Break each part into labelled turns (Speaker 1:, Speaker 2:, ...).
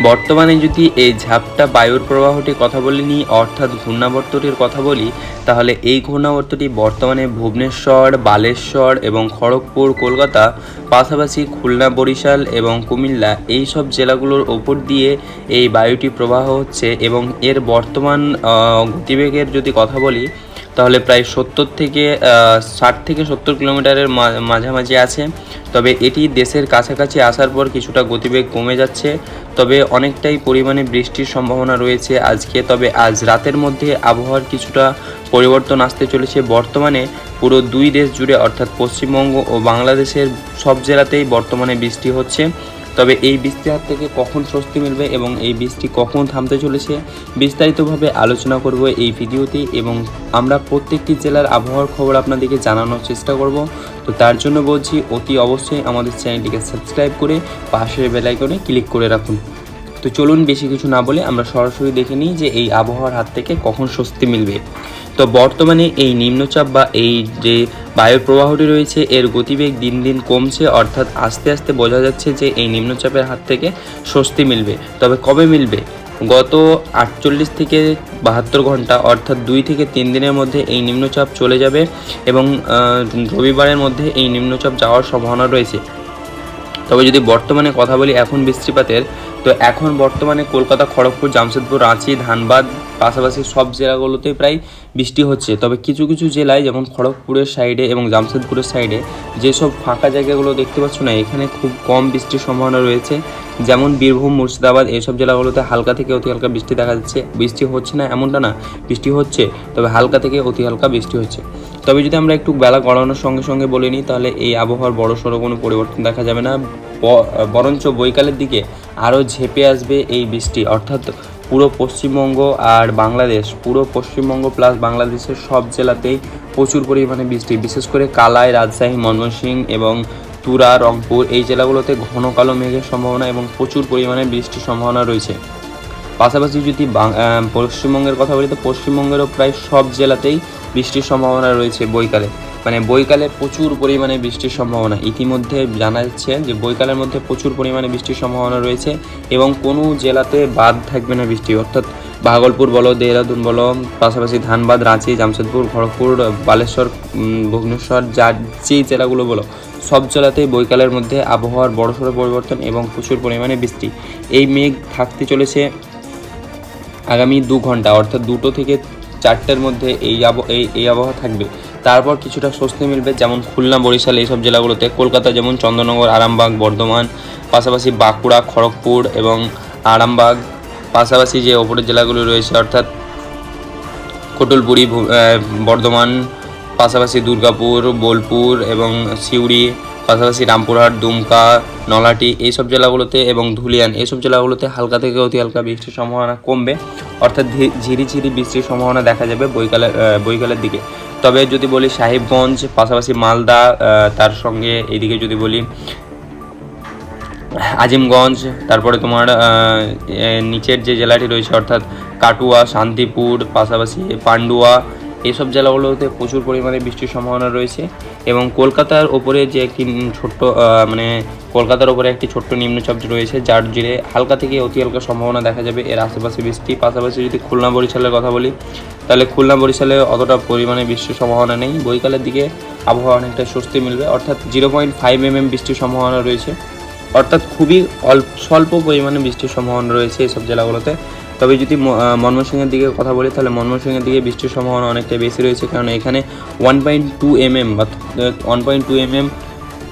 Speaker 1: বর্তমানে যদি এই ঝাপটা বায়ুর প্রবাহটির কথা বলে নিই, অর্থাৎ ঘূর্ণাবর্তটির কথা বলি, তাহলে এই ঘূর্ণাবর্তটি বর্তমানে ভুবনেশ্বর, বালেশ্বর এবং খড়গপুর, কলকাতা, পাশাপাশি খুলনা, বরিশাল এবং কুমিল্লা এই সব জেলাগুলোর ওপর দিয়ে এই বায়ুটি প্রবাহ হচ্ছে এবং এর বর্তমান গতিবেগের যদি কথা বলি তাহলে প্রায় 60 থেকে 70 কিলোমিটারের মাঝামাঝি আছে। তবে এটি দেশের কাছাকাছি আসার পর কিছুটা গতিবেগ কমে যাচ্ছে, তবে অনেকটাই পরিমাণে বৃষ্টির সম্ভাবনা রয়েছে আজকে। তবে আজ রাতের মধ্যে আবহাওয়ার কিছুটা পরিবর্তন আসতে চলেছে। বর্তমানে পুরো দুই দেশ জুড়ে অর্থাৎ পশ্চিমবঙ্গ ও বাংলাদেশের সব জেলাতেই বর্তমানে বৃষ্টি হচ্ছে। তবে এই বৃষ্টির হাত থেকে কখন স্বস্তি মিলবে এবং এই বৃষ্টি কখন থামতে চলেছে বিস্তারিতভাবে আলোচনা করব এই ভিডিওতে, এবং আমরা প্রত্যেকটি জেলার আবহাওয়ার খবর আপনাদেরকে জানানোর চেষ্টা করব। তো তার জন্য বলছি অতি অবশ্যই আমাদের চ্যানেলটিকে সাবস্ক্রাইব করে পাশের বেল আইকনে ক্লিক করে রাখুন। তো চলুন বেশি কিছু না বলে আমরা সরাসরি দেখে নিই যে এই আবহাওয়ার হাত থেকে কখন স্বস্তি মিলবে। তো বর্তমানে এই নিম্নচাপ বা এই যে বায়ুর প্রবাহটি রয়েছে এর গতিবেগ দিন দিন কমছে, অর্থাৎ আস্তে আস্তে বোঝা যাচ্ছে যে এই নিম্নচাপের হাত থেকে স্বস্তি মিলবে। তবে কবে মিলবে? গত 48 থেকে 72 ঘন্টা অর্থাৎ 2 থেকে 3 দিনের মধ্যে এই নিম্নচাপ চলে যাবে এবং রবিবারের মধ্যে এই নিম্নচাপ যাওয়ার সম্ভাবনা রয়েছে। তবে যদি বর্তমানে কথা বলি এখন বৃষ্টিপাতের, তো এখন বর্তমানে কলকাতা, খড়গপুর, জামশেদপুর, রাঁচি, ধানবাদ পাশাপাশি সব জেলাগুলোতেই প্রায় বৃষ্টি হচ্ছে। তবে কিছু কিছু জেলায় যেমন খড়গপুরের সাইডে এবং জামশেদপুরের সাইডে যেসব ফাঁকা জায়গাগুলো দেখতে পাচ্ছ না, এখানে খুব কম বৃষ্টির সম্ভাবনা রয়েছে। যেমন বীরভূম, মুর্শিদাবাদ এইসব জেলাগুলোতে হালকা থেকে অতি হালকা বৃষ্টি দেখা যাচ্ছে। বৃষ্টি হচ্ছে না এমনটা না, বৃষ্টি হচ্ছে, তবে হালকা থেকে অতি হালকা বৃষ্টি হচ্ছে। তবে যদি আমরা একটু বেলা গড়ানোর সঙ্গে সঙ্গে বলে নিই তাহলে এই আবহাওয়ার বড়সড় কোনো পরিবর্তন দেখা যাবে না, বরঞ্চ বৈকালের দিকে আরও ঝেঁপে আসবে এই বৃষ্টি। অর্থাৎ পুরো পশ্চিমবঙ্গ আর বাংলাদেশ, পুরো পশ্চিমবঙ্গ প্লাস বাংলাদেশের সব জেলাতেই প্রচুর পরিমাণে বৃষ্টি, বিশেষ করে কালাই, রাজশাহী, ময়মনসিংহ এবং তুরা, রংপুর এই জেলাগুলোতে ঘন কালো মেঘের সম্ভাবনা এবং প্রচুর পরিমাণে বৃষ্টির সম্ভাবনা রয়েছে। পাশাপাশি যদি পশ্চিমবঙ্গের কথা বলি তো পশ্চিমবঙ্গেরও প্রায় সব জেলাতেই বৃষ্টির সম্ভাবনা রয়েছে বৈকালে প্রচুর পরিমাণে বৃষ্টির সম্ভাবনা। ইতিমধ্যে জানা যাচ্ছে যে বৈকালের মধ্যে প্রচুর পরিমাণে বৃষ্টির সম্ভাবনা রয়েছে এবং কোনো জেলাতে বাদ থাকবে না বৃষ্টি, অর্থাৎ ভাগলপুর বলো, দেহরাদুন বলো, পাশাপাশি ধানবাদ, রাঁচি, জামশেদপুর, খড়গপুর, বালেশ্বর, ভুবনেশ্বর, যেই জেলাগুলো বলো সব জেলাতেই বৈকালের মধ্যে আবহাওয়ার বড়সড় পরিবর্তন এবং প্রচুর পরিমাণে বৃষ্টি। এই মেঘ থাকতে চলেছে আগামী 2 ঘন্টা, অর্থাৎ 2টো থেকে 4টের মধ্যে এই আবহাওয়া থাকবে। তারপর কিছুটা স্বস্তি মিলবে, যেমন খুলনা, বরিশাল এইসব জেলাগুলোতে। কলকাতা যেমন চন্দননগর, আরামবাগ, বর্ধমান, পাশাপাশি বাঁকুড়া, খড়গপুর এবং আরামবাগ, পাশাপাশি যে ওপরের জেলাগুলো রয়েছে অর্থাৎ কোটলপুরি, বর্ধমান, পাশাপাশি দুর্গাপুর, বোলপুর এবং সিউড়ি, পাশাপাশি রামপুরহাট, দুমকা, নলহাটি এইসব জেলাগুলোতে এবং ধুলিয়ান এইসব জেলাগুলোতে হালকা থেকে অতি হালকা বৃষ্টির সম্ভাবনা কমবে, অর্থাৎ ঝিরিঝিরি বৃষ্টির সম্ভাবনা দেখা যাবে বৈকালের দিকে। তবে যদি বলি সাহেবগঞ্জ, পাশাপাশি মালদা, তার সঙ্গে এইদিকে যদি বলি আজিমগঞ্জ, তারপরে তোমার নিচের যে জেলাটি রয়েছে অর্থাৎ কাটুয়া, শান্তিপুর, পাশাপাশি পান্ডুয়া এইসব জেলাগুলোতে প্রচুর পরিমাণে বৃষ্টির সম্ভাবনা রয়েছে। এবং কলকাতার ওপরে যে একটি কলকাতার ওপরে একটি ছোট্ট নিম্নচাপ রয়েছে যার জেরে হালকা থেকে অতি হালকা সম্ভাবনা দেখা যাবে এর আশেপাশে বৃষ্টি। পাশাপাশি যদি খুলনা, বরিশালের কথা বলি তাহলে খুলনা, বরিশালে অতটা পরিমাণে বৃষ্টির সম্ভাবনা নেই। বৈকালের দিকে আবহাওয়া অনেকটা স্বস্তি মিলবে, অর্থাৎ 0.5 mm বৃষ্টির সম্ভাবনা রয়েছে, অর্থাৎ খুবই স্বল্প পরিমাণে বৃষ্টির সম্ভাবনা রয়েছে এইসব জেলাগুলোতে। তবে যদি ময়মনসিংহের দিকে কথা বলি তাহলে ময়মনসিংহের দিকে বৃষ্টির সম্ভাবনা অনেকটাই বেশি রয়েছে, কারণ এখানে 1.2 mm বা 1.2 mm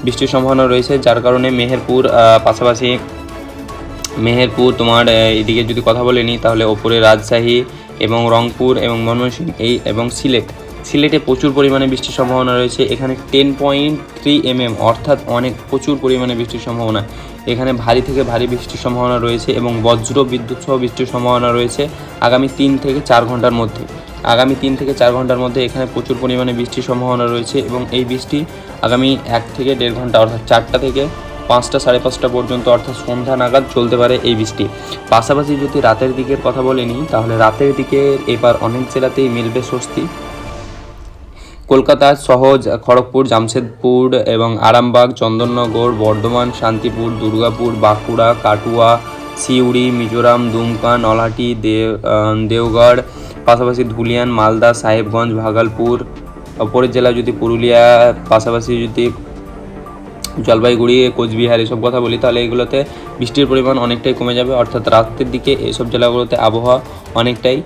Speaker 1: বৃষ্টির সম্ভাবনা রয়েছে, যার কারণে পাশাপাশি মেহেরপুর তোমার এদিকে যদি কথা বলে নিই তাহলে ওপরে রাজশাহী এবং রংপুর এবং ময়মনসিংহ এবং সিলেটে প্রচুর পরিমাণে বৃষ্টির সম্ভাবনা রয়েছে। এখানে 10.3 mm অর্থাৎ প্রচুর পরিমাণে বৃষ্টির সম্ভাবনা। এখানে ভারী থেকে ভারী বৃষ্টির সম্ভাবনা রয়েছে এবং বজ্র বিদ্যুৎ সহ বৃষ্টির সম্ভাবনা রয়েছে আগামী 3 থেকে 4 ঘন্টার মধ্যে এখানে প্রচুর পরিমাণে বৃষ্টির সম্ভাবনা রয়েছে এবং এই বৃষ্টি আগামী 1 থেকে 1.5 ঘন্টা অর্থাৎ 4টা থেকে 5টা, 5:30 পর্যন্ত অর্থাৎ সন্ধ্যা নাগাদ চলতে পারে এই বৃষ্টি। পাশাপাশি যদি রাতের দিকের কথা বলে নিই তাহলে রাতের দিকে এবার অনেক জেলাতেই মিলবে স্বস্তি। কলকাতা সহ খড়গপুর, জামশেদপুর এবং আরামবাগ, চন্দননগর, বর্ধমান, শান্তিপুর, দুর্গাপুর, বাঁকুড়া, কাটুয়া, সিউড়ি, মিজোরাম, দুমকা, নলহাটি, দেওগড়, পাশাপাশি ধুলিয়ান, মালদা, সাহেবগঞ্জ, ভাগলপুর, ওপরের জেলা যদি পুরুলিয়া, পাশাপাশি যদি জলপাইগুড়ি, কোচবিহার এসব কথা বলি, তাহলে এগুলোতে বৃষ্টির পরিমাণ অনেকটাই কমে যাবে, অর্থাৎ রাতের দিকে এইসব জেলাগুলোতে আবহাওয়া অনেকটাই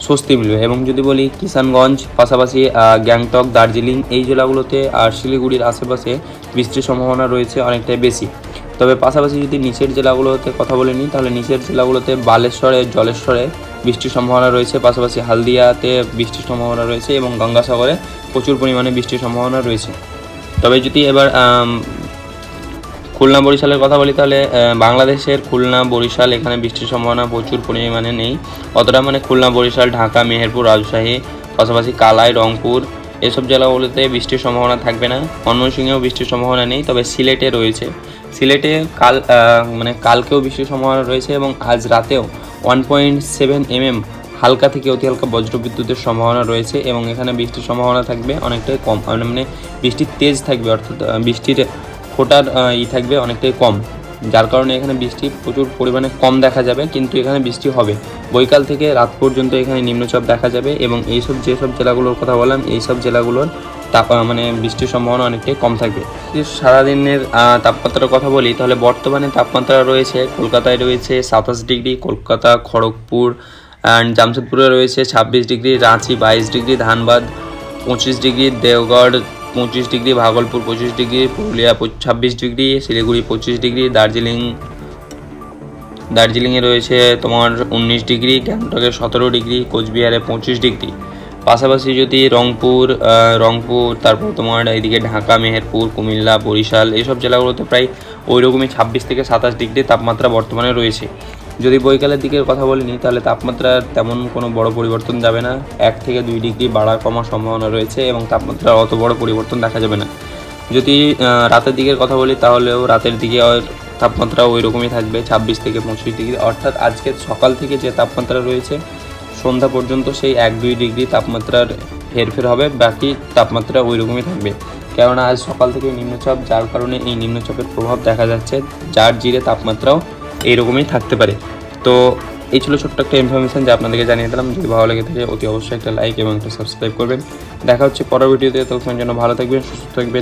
Speaker 1: স্বস্তি মিলবে। এবং যদি বলি কিষানগঞ্জ, পাশাপাশি গ্যাংটক, দার্জিলিং এই জেলাগুলোতে আর শিলিগুড়ির আশেপাশে বৃষ্টির সম্ভাবনা রয়েছে অনেকটাই বেশি। তবে পাশাপাশি যদি নিচের জেলাগুলোতে কথা বলে নিই, তাহলে নিচের জেলাগুলোতে বালেশ্বরে, জলেশ্বরে বৃষ্টির সম্ভাবনা রয়েছে, পাশাপাশি হালদিয়াতে বৃষ্টির সম্ভাবনা রয়েছে এবং গঙ্গাসাগরে প্রচুর পরিমাণে বৃষ্টির সম্ভাবনা রয়েছে। তবে যদি এবার খুলনা বরিশালের কথা বলি, তাহলে বাংলাদেশের খুলনা বরিশাল এখানে বৃষ্টির সম্ভাবনা প্রচুর পরিমাণে নেই অতটা, মানে খুলনা বরিশাল, ঢাকা, মেহেরপুর, রাজশাহী, পাশাপাশি কালাই, রংপুর এসব জেলাগুলোতে বৃষ্টির সম্ভাবনা থাকবে না। ময়মনসিংহেও বৃষ্টির সম্ভাবনা নেই, তবে সিলেটে রয়েছে। সিলেটে কালকেও বৃষ্টির সম্ভাবনা রয়েছে এবং আজ রাতেও 1.7 mm হালকা থেকে অতি হালকা বজ্রবিদ্যুতের সম্ভাবনা রয়েছে এবং এখানে বৃষ্টির সম্ভাবনা থাকবে অনেকটাই কম, মানে বৃষ্টির তেজ থাকবে, অর্থাৎ বৃষ্টির ফোটার থাকবে অনেকটাই কম, যার কারণে এখানে বৃষ্টি প্রচুর পরিমাণে কম দেখা যাবে, কিন্তু এখানে বৃষ্টি হবে। বৈকাল থেকে রাত পর্যন্ত এখানে নিম্নচাপ দেখা যাবে এবং যেসব জেলাগুলোর কথা বললাম এইসব জেলাগুলোর বৃষ্টির সম্ভাবনা অনেকটাই কম থাকবে। সারাদিনের তাপমাত্রার কথা বলি, তাহলে বর্তমানে তাপমাত্রা রয়েছে কলকাতায় রয়েছে 27 ডিগ্রি, কলকাতা, খড়গপুর অ্যান্ড জামশেদপুরে রয়েছে 26 degree, Ranchi 22 degree, Dhanbad 25 degree, Deogarh 25 degree, Bhagalpur 25 degree, Purulia 26 degree, Siliguri 25 degree, দার্জিলিংয়ে রয়েছে তোমার 19 ডিগ্রি, গ্যাংটকে 17 ডিগ্রি, কোচবিহারে 25 ডিগ্রি। পাশাপাশি যদি রংপুর, তারপর তোমার এইদিকে ঢাকা, মেহেরপুর, কুমিল্লা, বরিশাল এইসব জেলাগুলোতে প্রায় ওই রকমই 26 থেকে 27 ডিগ্রি তাপমাত্রা বর্তমানে রয়েছে। যদি বৈকালের দিকের কথা বলিনি, তাহলে তাপমাত্রার তেমন কোনো বড় পরিবর্তন যাবে না, 1 থেকে 2 ডিগ্রি বাড়া কমার সম্ভাবনা রয়েছে এবং তাপমাত্রার অত বড় পরিবর্তন দেখা যাবে না। যদি রাতের দিকের কথা বলি, তাহলেও রাতের দিকে তাপমাত্রা ওই রকমই থাকবে 26 থেকে 25 ডিগ্রি, অর্থাৎ আজকে সকাল থেকে যে তাপমাত্রা রয়েছে সন্ধ্যা পর্যন্ত সেই 1-2 ডিগ্রি তাপমাত্রার হেরফের হবে, বাকি তাপমাত্রা ওই রকমই থাকবে। কেননা আজ সকাল থেকে নিম্নচাপ, যার কারণে এই নিম্নচাপের প্রভাব দেখা যাচ্ছে, যার জিরে তাপমাত্রাও এইরকমই থাকতে পারে। তো এই ছিল ছোট্ট একটা ইনফরমেশন যা আপনাদেরকে জানিয়ে দিলাম। যদি ভালো লেগে থাকে অতি অবশ্যই একটা লাইক এবং একটা সাবস্ক্রাইব করবেন। দেখা হচ্ছে পরের ভিডিওতে, ততক্ষণের জন্য ভালো থাকবেন, সুস্থ থাকবেন।